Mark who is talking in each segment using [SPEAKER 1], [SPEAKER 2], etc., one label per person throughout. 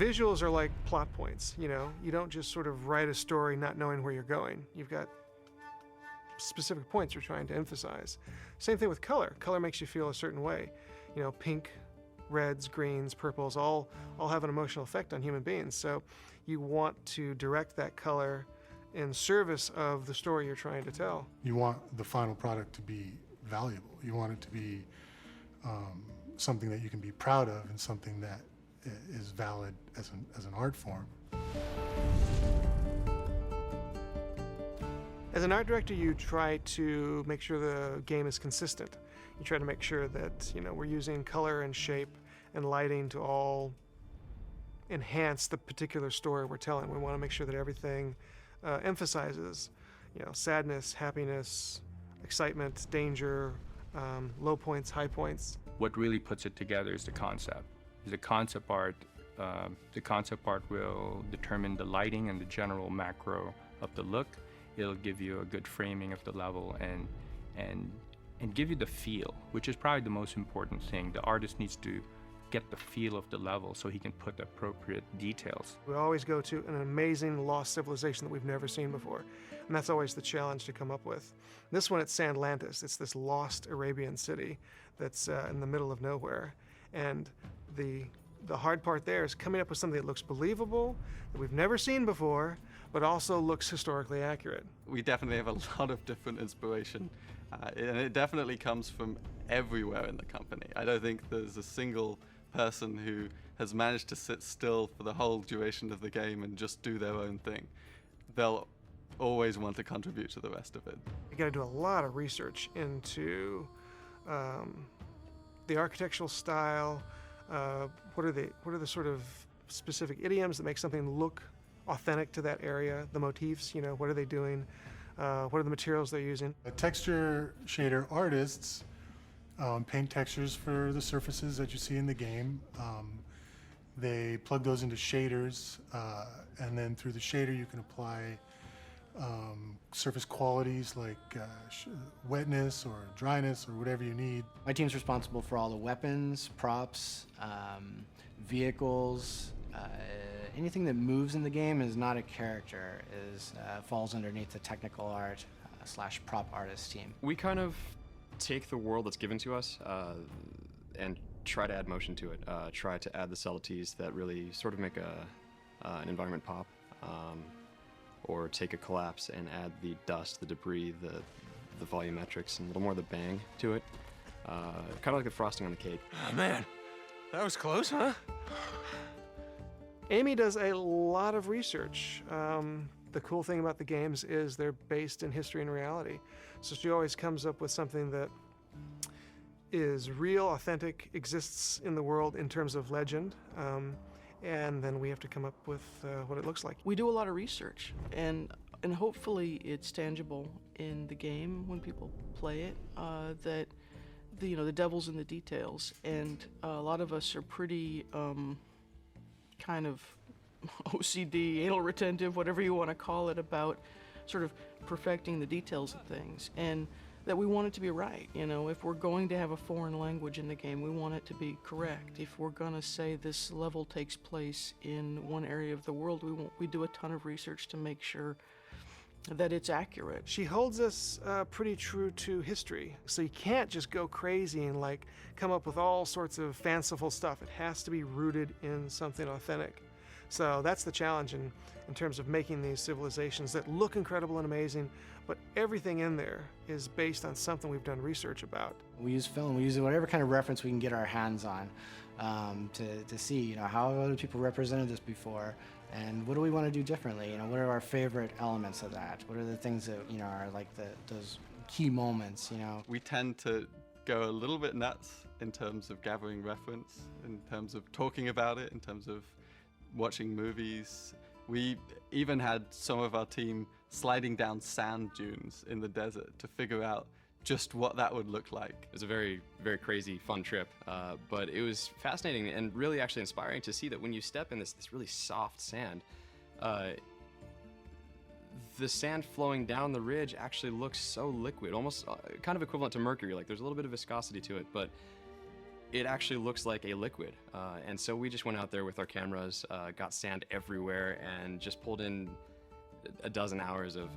[SPEAKER 1] Visuals are like plot points, you know? You don't just sort of write a story not knowing where you're going. You've got specific points you're trying to emphasize. Same thing with color. Color makes you feel a certain way. You know, pink, reds, greens, purples, all have an emotional effect on human beings. So you want to direct that color in service of the story you're trying to tell.
[SPEAKER 2] You want the final product to be valuable. You want it to be something that you can be proud of and something that is valid as an art form.
[SPEAKER 1] As an art director, you try to make sure the game is consistent. You try to make sure that, you know, we're using color and shape and lighting to all enhance the particular story we're telling. We want to make sure that everything emphasizes, you know, sadness, happiness, excitement, danger, low points, high points.
[SPEAKER 3] What really puts it together is the concept. The concept art will determine the lighting and the general macro of the look. It'll give you a good framing of the level and give you the feel, which is probably the most important thing. The artist needs to get the feel of the level so he can put the appropriate details.
[SPEAKER 1] We always go to an amazing lost civilization that we've never seen before, and that's always the challenge to come up with. This one, it's Sandlantis. It's this lost Arabian city that's in the middle of nowhere, and the hard part there is coming up with something that looks believable, that we've never seen before, but also looks historically accurate.
[SPEAKER 4] We definitely have a lot of different inspiration, and it definitely comes from everywhere in the company. I don't think there's a single person who has managed to sit still for the whole duration of the game and just do their own thing. They'll always want to contribute to the rest of it.
[SPEAKER 1] You got to do a lot of research into the architectural style. What are the sort of specific idioms that make something look authentic to that area? The motifs, you know, what are they doing? What are the materials they're using?
[SPEAKER 2] The texture shader artists paint textures for the surfaces that you see in the game. They plug those into shaders, and then through the shader you can apply surface qualities like wetness or dryness or whatever you need.
[SPEAKER 5] My team's responsible for all the weapons, props, vehicles. Anything that moves in the game is not a character, falls underneath the technical art / prop artist team.
[SPEAKER 6] We kind of take the world that's given to us and try to add motion to it, try to add the subtleties that really sort of make an environment pop, or take a collapse and add the dust, the debris, the volumetrics, and a little more of the bang to it. Kind of like the frosting on the cake.
[SPEAKER 7] Oh man, that was close, huh?
[SPEAKER 1] Amy does a lot of research. The cool thing about the games is they're based in history and reality. So she always comes up with something that is real, authentic, exists in the world in terms of legend. And then we have to come up with what it looks like.
[SPEAKER 8] We do a lot of research, and hopefully it's tangible in the game when people play it, that the devil's in the details, and a lot of us are pretty kind of OCD, anal retentive, whatever you want to call it, about sort of perfecting the details of things, and that we want it to be right. You know, if we're going to have a foreign language in the game, we want it to be correct. If we're going to say this level takes place in one area of the world, we do a ton of research to make sure that it's accurate.
[SPEAKER 1] She holds us pretty true to history. So you can't just go crazy and like come up with all sorts of fanciful stuff. It has to be rooted in something authentic. So that's the challenge in terms of making these civilizations that look incredible and amazing, but everything in there is based on something we've done research about.
[SPEAKER 5] We use film, we use whatever kind of reference we can get our hands on to see, how have other people represented this before, and what do we want to do differently? What are our favorite elements of that? What are the things that, are like those key moments,
[SPEAKER 4] We tend to go a little bit nuts in terms of gathering reference, in terms of talking about it, in terms of watching movies. We even had some of our team sliding down sand dunes in the desert to figure out just what that would look like.
[SPEAKER 6] It was a very, very crazy, fun trip, but it was fascinating and really actually inspiring to see that when you step in this really soft sand, the sand flowing down the ridge actually looks so liquid, almost kind of equivalent to mercury. Like there's a little bit of viscosity to it, but it actually looks like a liquid. And so we just went out there with our cameras, got sand everywhere, and just pulled in a dozen hours of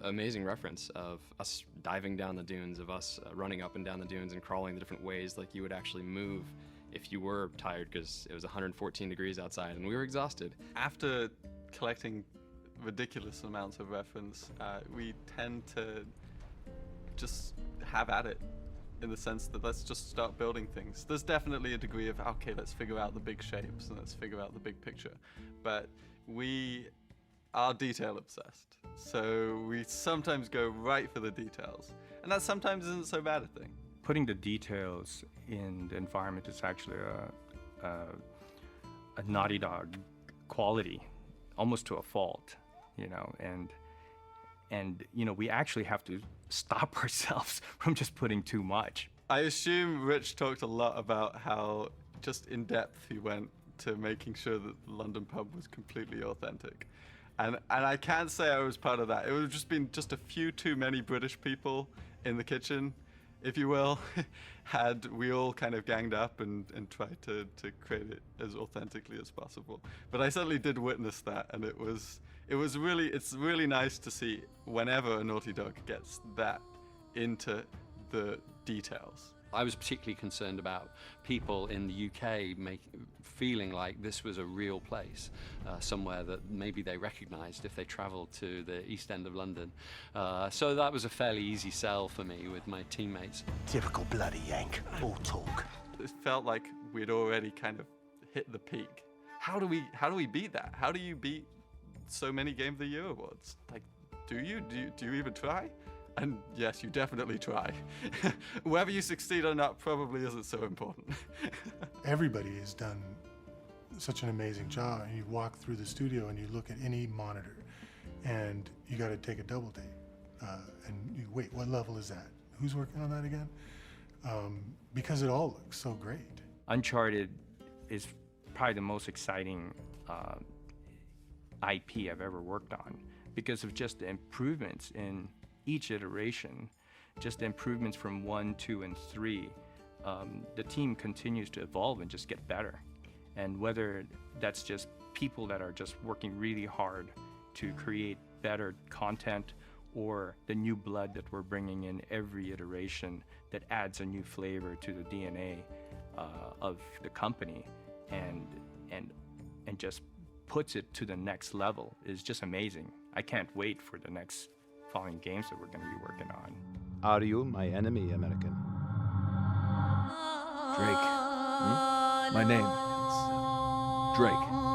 [SPEAKER 6] amazing reference of us diving down the dunes, of us running up and down the dunes and crawling the different ways like you would actually move if you were tired, because it was 114 degrees outside and we were exhausted.
[SPEAKER 4] After collecting ridiculous amounts of reference, we tend to just have at it, in the sense that let's just start building things. There's definitely a degree of, okay, let's figure out the big shapes and let's figure out the big picture. But we are detail obsessed. So we sometimes go right for the details. And that sometimes isn't so bad a thing.
[SPEAKER 3] Putting the details in the environment is actually a Naughty Dog quality, almost to a fault, you know, and you know, we actually have to stop ourselves from just putting too much.
[SPEAKER 4] I assume Rich talked a lot about how just in depth he went to making sure that the London pub was completely authentic. And I can't say I was part of that. It would have just been just a few too many British people in the kitchen, if you will, had we all kind of ganged up and tried to create it as authentically as possible. But I certainly did witness that, and it's really nice to see whenever a Naughty Dog gets that into the details.
[SPEAKER 9] I was particularly concerned about people in the UK feeling like this was a real place, somewhere that maybe they recognised if they travelled to the East End of London. So that was a fairly easy sell for me with my teammates.
[SPEAKER 10] Typical bloody Yank, all talk.
[SPEAKER 4] It felt like we'd already kind of hit the peak. How do we beat that? How do you beat so many Game of the Year awards? Like, do you even try? And yes, you definitely try. Whether you succeed or not probably isn't so important.
[SPEAKER 2] Everybody has done such an amazing job. And you walk through the studio and you look at any monitor and you got to take a double take. And you wait, what level is that? Who's working on that again? Because it all looks so great.
[SPEAKER 3] Uncharted is probably the most exciting IP I've ever worked on because of just the improvements in each iteration, just the improvements from 1, 2, and 3. The team continues to evolve and just get better. And whether that's just people that are just working really hard to create better content, or the new blood that we're bringing in every iteration that adds a new flavor to the DNA of the company and just puts it to the next level is just amazing. I can't wait for the next following games that we're going to be working on.
[SPEAKER 11] Are you my enemy, American?
[SPEAKER 12] Drake. My name is Drake.